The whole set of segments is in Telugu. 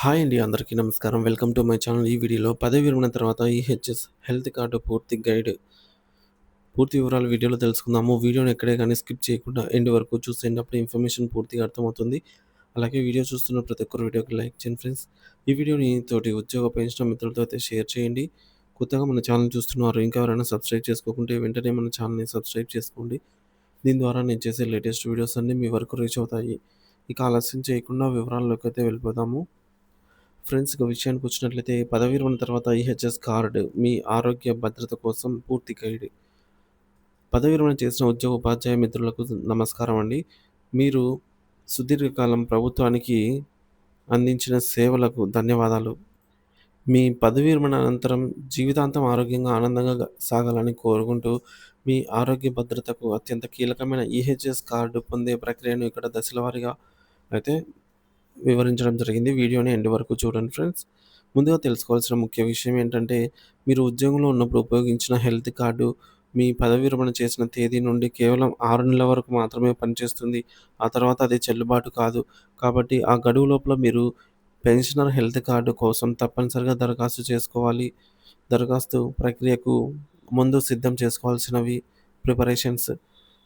హాయ్ అండి. అందరికీ నమస్కారం. Welcome to my channel. ఈ వీడియోలో పదవి విరమణ తర్వాత ఈహెచ్ఎస్ హెల్త్ కార్డ్ పూర్తి గైడ్, పూర్తి వివరాలు వీడియోలో తెలుసుకుందాము. వీడియోని ఎక్కడే గానీ స్కిప్ చేయకుండా ఎండ్ వరకు చూసేయండి. అప్పుడు ఇన్ఫర్మేషన్ పూర్తిగా అర్థమవుతుంది. అలాగే వీడియో చూస్తున్న ప్రతి ఒక్కరు వీడియోకి లైక్ చేయండి ఫ్రెండ్స్. ఈ వీడియోని తోటి ఉద్యోగ పెన్షన్ మిత్రులతో అయితే షేర్ చేయండి. కొత్తగా మన ఛానల్ చూస్తున్నారు. ఇంకా ఎవరైనా సబ్స్క్రైబ్ చేసుకోకుంటే వెంటనే మన ఛానల్‌ని సబ్స్క్రైబ్ చేసుకోండి. దీని ద్వారా నేను చేసే లేటెస్ట్ వీడియోస్ అన్నీ మీ వరకు రీచ్ అవుతాయి. ఇక ఆలస్యం చేయకుండా వివరాల్లోకైతే వెళ్ళిపోదాము. ఫ్రెండ్స్, ఇక విషయానికి వచ్చినట్లయితే పదవీ విరమణ తర్వాత ఈహెచ్ఎస్ కార్డ్ మీ ఆరోగ్య భద్రత కోసం పూర్తి గైడ్. పదవీ విరమణ చేసిన ఉద్యోగ ఉపాధ్యాయ మిత్రులకు నమస్కారం అండి. మీరు సుదీర్ఘకాలం ప్రభుత్వానికి అందించిన సేవలకు ధన్యవాదాలు. మీ పదవీ విరమణ అనంతరం జీవితాంతం ఆరోగ్యంగా, ఆనందంగా సాగాలని కోరుకుంటూ, మీ ఆరోగ్య భద్రతకు అత్యంత కీలకమైన ఈహెచ్ఎస్ కార్డ్ పొందే ప్రక్రియను ఇక్కడ దశల వారీగా అయితే వివరించడం జరిగింది. వీడియోని ఎండ్ వరకు చూడండి ఫ్రెండ్స్. ముందుగా తెలుసుకోవాల్సిన ముఖ్య విషయం ఏంటంటే, మీరు ఉద్యోగంలో ఉన్నప్పుడు ఉపయోగించిన హెల్త్ కార్డు మీ పదవీ విరమణ చేసిన తేదీ నుండి కేవలం 6 నెలల వరకు మాత్రమే పనిచేస్తుంది. ఆ తర్వాత అది చెల్లుబాటు కాదు. కాబట్టి ఆ గడువు లోపల మీరు పెన్షనర్ హెల్త్ కార్డ్ కోసం తప్పనిసరిగా దరఖాస్తు చేసుకోవాలి. దరఖాస్తు ప్రక్రియకు ముందు సిద్ధం చేసుకోవాల్సినవి ప్రిపరేషన్స్.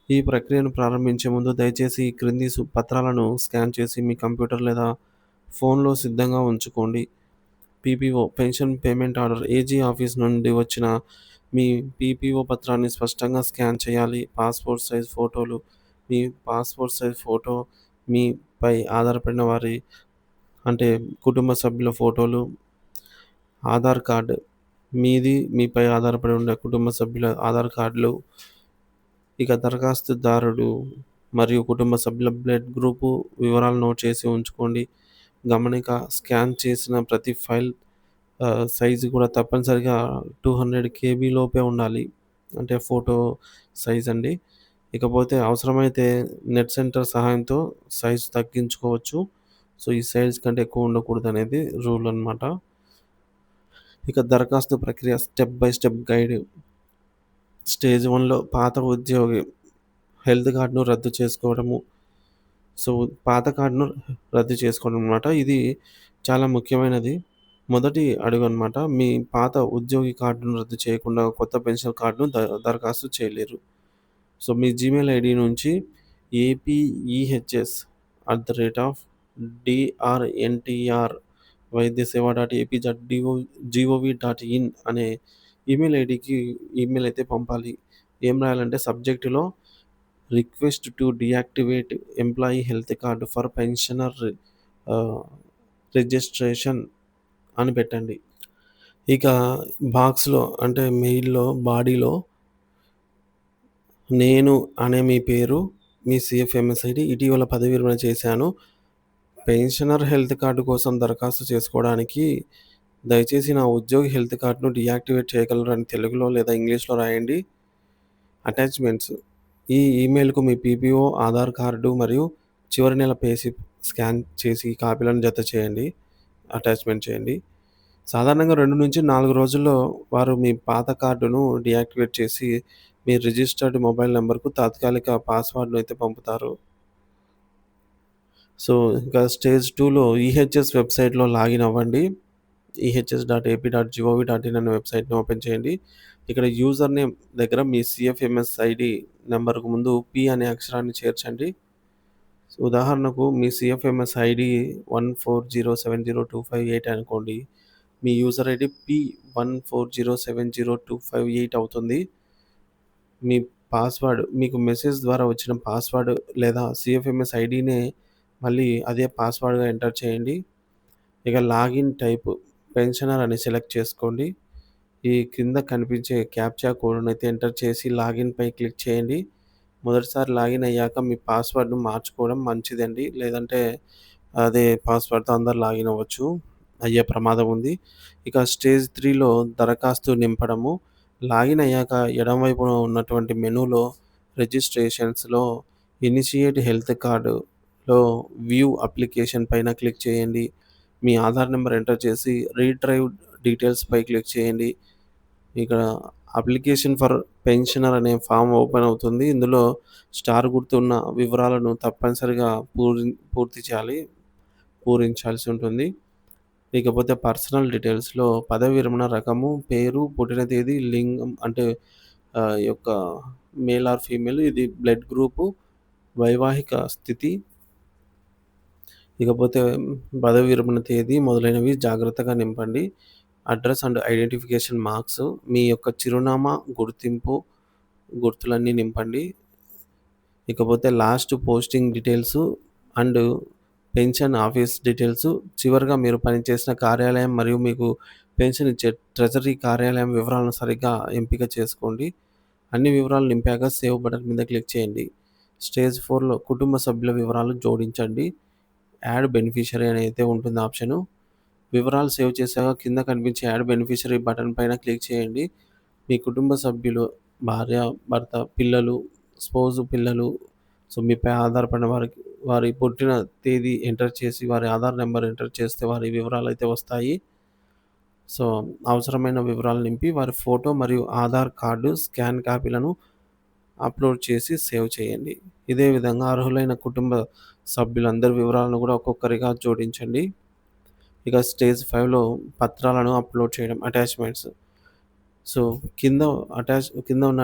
ఈ ప్రక్రియను ప్రారంభించే ముందు దయచేసి ఈ క్రింది పత్రాలను స్కాన్ చేసి మీ కంప్యూటర్ లేదా ఫోన్లో సిద్ధంగా ఉంచుకోండి. PPO pension payment order AG office నుండి వచ్చిన మీ పీపీఓ పత్రాన్ని స్పష్టంగా స్కాన్ చేయాలి. పాస్‌పోర్ట్ సైజ్ ఫోటోలు, మీ పాస్‌పోర్ట్ సైజ్ ఫోటో, మీపై ఆధారపడిన వారి అంటే కుటుంబ సభ్యుల ఫోటోలు, ఆధార్ కార్డ్, మీపై ఆధారపడి ఉండే కుటుంబ సభ్యుల ఆధార్ కార్డులు, ఇక దరఖాస్తుదారుడు మరియు కుటుంబ సభ్యుల బ్లడ్ గ్రూపు వివరాలు నోట్ చేసి ఉంచుకోండి. గమనిక: స్కాన్ చేసిన ప్రతి ఫైల్ సైజు కూడా తప్పనిసరిగా 200 కేబీ లోపే ఉండాలి. అంటే ఫోటో సైజ్ అండి. ఇకపోతే అవసరమైతే నెట్ సెంటర్ సహాయంతో సైజు తగ్గించుకోవచ్చు. సో, ఈ సైజ్ కంటే ఎక్కువ ఉండకూడదనేది రూల్ అనమాట. ఇక దరఖాస్తు ప్రక్రియ step by step guide. Stage 1లో పాత ఉద్యోగి హెల్త్ కార్డ్‌ను రద్దు చేసుకోవడము. సో, పాత కార్డ్‌ను రద్దు చేసుకోవడం అనమాట. ఇది చాలా ముఖ్యమైనది. మొదటి అడుగనమాట. మీ పాత ఉద్యోగి కార్డును రద్దు చేయకుండా కొత్త పెన్షన్ కార్డ్‌ను దరఖాస్తు చేయలేరు. సో, మీ జీమెయిల్ ఐడీ నుంచి apeh@drntr వైద్యసేవ.ap.gov.in అనే ఈమెయిల్ ఐడీకి ఈమెయిల్ అయితే పంపాలి. ఏం రాయాలంటే సబ్జెక్టులో request to deactivate employee health card for pensioner ఆహ్, రిజిస్ట్రేషన్ అని పెట్టండి. ఇక బాక్స్‌లో అంటే మెయిల్‌లో బాడీలో నేను అనే మీ పేరు, మీ సీఎఫ్ఎంఎస్ ఐడీ, ఇటీవల పదవి విరమణ చేశాను. పెన్షనర్ హెల్త్ కార్డ్ కోసం దరఖాస్తు చేసుకోవడానికి దయచేసి నా ఉద్యోగి హెల్త్ కార్డ్‌ను డీయాక్టివేట్ చేయగలరా అని తెలుగులో లేదా ఇంగ్లీష్‌లో రాయండి. అటాచ్‌మెంట్స్: ఈ ఈమెయిల్‌కు మీ పీపీఓ, ఆధార్ కార్డు మరియు చివరి నెల పేస్లిప్ స్కాన్ చేసి కాపీలను జత చేయండి. అటాచ్‌మెంట్ చేయండి. సాధారణంగా 2-4 రోజుల్లో వారు మీ పాత కార్డును డీయాక్టివేట్ చేసి మీ రిజిస్టర్డ్ మొబైల్ నంబర్‌కు తాత్కాలిక పాస్‌వర్డ్‌ను అయితే పంపుతారు. సో, ఇంకా స్టేజ్ 2లో ఈహెచ్ఎస్ వెబ్‌సైట్‌లో లాగిన్ అవ్వండి. ehs.ap.gov.in అనే వెబ్‌సైట్‌ని ఓపెన్ చేయండి. ఇక్కడ యూజర్ నేమ్ దగ్గర మీ సీఎఫ్ఎంఎస్ ఐడీ నంబర్‌కు ముందు పి అనే అక్షరాన్ని చేర్చండి. ఉదాహరణకు మీ సీఎఫ్ఎంఎస్ ఐడీ 14070258 అనుకోండి. మీ యూజర్ ఐడీ P14070258 అవుతుంది. మీ పాస్‌వర్డ్ మీకు మెసేజ్ ద్వారా వచ్చిన పాస్‌వర్డ్ లేదా సీఎఫ్ఎంఎస్ ఐడీనే మళ్ళీ అదే పాస్‌వర్డ్‌గా ఎంటర్ చేయండి. ఇక లాగిన్ టైప్ పెన్షనర్ అని సెలెక్ట్ చేసుకోండి. ఈ కింద కనిపించే క్యాప్చా కోడ్‌నైతే ఎంటర్ చేసి లాగిన్‌పై క్లిక్ చేయండి. మొదటిసారి లాగిన్ అయ్యాక మీ పాస్‌వర్డ్‌ను మార్చుకోవడం మంచిదండి. లేదంటే అదే పాస్‌వర్డ్‌తో అందరూ లాగిన్ అవ్వచ్చు. అయ్యే ప్రమాదం ఉంది. ఇక స్టేజ్ 3లో దరఖాస్తు నింపడము. లాగిన్ అయ్యాక ఎడమ వైపున ఉన్నటువంటి మెనూలో రిజిస్ట్రేషన్స్‌లో ఇనిషియేట్ హెల్త్ కార్డ్‌లో వ్యూ అప్లికేషన్ పైన క్లిక్ చేయండి. మీ ఆధార్ నంబర్ ఎంటర్ చేసి రీట్రైవ్ డీటెయిల్స్‌పై క్లిక్ చేయండి. ఇక్కడ అప్లికేషన్ ఫర్ పెన్షనర్ అనే ఫామ్ ఓపెన్ అవుతుంది. ఇందులో స్టార్ గుర్తు ఉన్న వివరాలను తప్పనిసరిగా పూర్తి చేయాలి. పూరించాల్సి ఉంటుంది. ఇకపోతే పర్సనల్ డీటెయిల్స్‌లో పదవీ విరమణ రకము, పేరు, పుట్టిన తేదీ, లింగం అంటే ఈ యొక్క మేల్ ఆర్ ఫీమేల్, ఇది బ్లడ్ గ్రూపు, వైవాహిక స్థితి, ఇకపోతే పదవీ విరమణ తేదీ మొదలైనవి జాగ్రత్తగా నింపండి. అడ్రస్ అండ్ ఐడెంటిఫికేషన్ మార్క్స్, మీ యొక్క చిరునామా, గుర్తులన్నీ నింపండి. ఇకపోతే last posting details and pension office details, చివరగా మీరు పనిచేసిన కార్యాలయం మరియు మీకు పెన్షన్ ఇచ్చే ట్రెజరీ కార్యాలయం వివరాలను సరిగ్గా ఎంపిక చేసుకోండి. అన్ని వివరాలు నింపాక సేవ్ బటన్ మీద క్లిక్ చేయండి. స్టేజ్ 4లో కుటుంబ సభ్యుల వివరాలు జోడించండి. యాడ్ బెనిఫిషియరీ అని అయితే ఉంటుంది ఆప్షను. వివరాలు సేవ్ చేశాక కింద కనిపించే యాడ్ బెనిఫిషియరీ బటన్ పైన క్లిక్ చేయండి. మీ కుటుంబ సభ్యులు, భార్య, భర్త, పిల్లలు, పిల్లలు, సో మీపై ఆధారపడిన వారి పుట్టిన తేదీ ఎంటర్ చేసి, వారి ఆధార్ నెంబర్ ఎంటర్ చేస్తే వారి వివరాలైతే వస్తాయి. సో అవసరమైన వివరాలు నింపి వారి ఫోటో మరియు ఆధార్ కార్డు స్కాన్ కాపీలను అప్లోడ్ చేసి సేవ్ చేయండి. ఇదే విధంగా అర్హులైన కుటుంబ సభ్యులందరి వివరాలను కూడా ఒక్కొక్కరిగా జోడించండి. ఇక స్టేజ్ 5లో పత్రాలను అప్లోడ్ చేయడం, అటాచ్‌మెంట్స్. సో కింద ఉన్న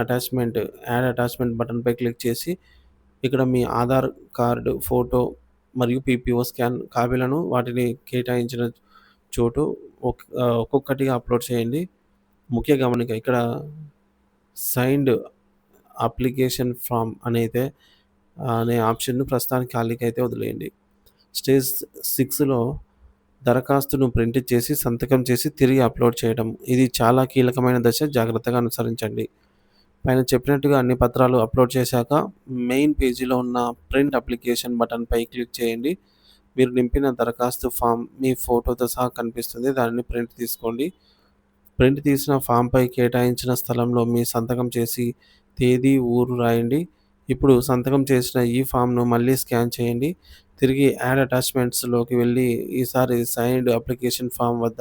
యాడ్ అటాచ్‌మెంట్ బటన్‌పై క్లిక్ చేసి ఇక్కడ మీ ఆధార్ కార్డ్ ఫోటో మరియు పీపీఓ స్కాన్ కాపీలను వాటిని కేటాయించిన చోటు ఒక్కొక్కటిగా అప్లోడ్ చేయండి. ముఖ్య గమనిక ఇక్కడ సైన్డ్ అప్లికేషన్ ఫామ్ అనే ఆప్షన్‌ను ప్రస్తుతానికి ఖాళీకైతే వదిలేయండి. స్టేజ్ 6లో దరఖాస్తును ప్రింట్ చేసి, సంతకం చేసి తిరిగి అప్లోడ్ చేయడం. ఇది చాలా కీలకమైన దశ. జాగ్రత్తగా అనుసరించండి. పైన చెప్పినట్టుగా అన్ని పత్రాలు అప్లోడ్ చేశాక మెయిన్ పేజీలో ఉన్న ప్రింట్ అప్లికేషన్ బటన్‌పై క్లిక్ చేయండి. మీరు నింపిన దరఖాస్తు ఫామ్ మీ ఫోటోతో సహా కనిపిస్తుంది. దానిని ప్రింట్ తీసుకోండి. ప్రింట్ తీసిన ఫామ్‌పై కేటాయించిన స్థలంలో మీ సంతకం చేసి తేదీ, ఊరు రాయండి. ఇప్పుడు సంతకం చేసిన ఈ ఫామ్‌ను మళ్ళీ స్కాన్ చేయండి. తిరిగి యాడ్ అటాచ్‌మెంట్స్‌లోకి వెళ్లి ఈసారి సైన్డ్ అప్లికేషన్ ఫామ్ వద్ద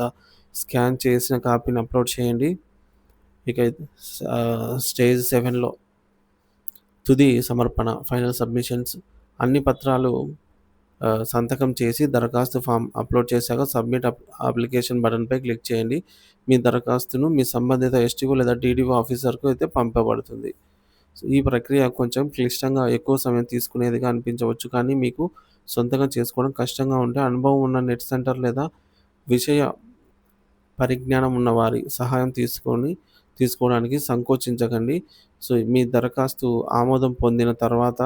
స్కాన్ చేసిన కాపీని అప్లోడ్ చేయండి. ఇక స్టేజ్ 7లో తుది సమర్పణ, ఫైనల్ సబ్మిషన్స్. అన్ని పత్రాలు సంతకం చేసి దరఖాస్తు ఫామ్ అప్లోడ్ చేశాక సబ్మిట్ అప్లికేషన్ బటన్‌పై క్లిక్ చేయండి. మీ దరఖాస్తును మీ సంబంధిత ఎస్టీఓ లేదా డీడీఓ ఆఫీసర్‌కు అయితే పంపబడుతుంది. ఈ ప్రక్రియ కొంచెం క్లిష్టంగా, ఎక్కువ సమయం తీసుకునేదిగా అనిపించవచ్చు. కానీ మీకు సొంతంగా చేసుకోవడం కష్టంగా ఉంటే అనుభవం ఉన్న నెట్ సెంటర్ లేదా విషయ పరిజ్ఞానం ఉన్న వారి సహాయం తీసుకోవడానికి సంకోచించకండి. సో మీ దరఖాస్తు ఆమోదం పొందిన తర్వాత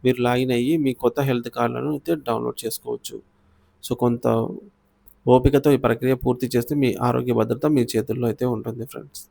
మీరు లాగిన్ అయ్యి మీ కొత్త హెల్త్ కార్డ్‌లను అయితే డౌన్‌లోడ్ చేసుకోవచ్చు. సో కొంత ఓపికతో ఈ ప్రక్రియ పూర్తి చేస్తే మీ ఆరోగ్య భద్రత మీ చేతుల్లో అయితే ఉంటుంది ఫ్రెండ్స్.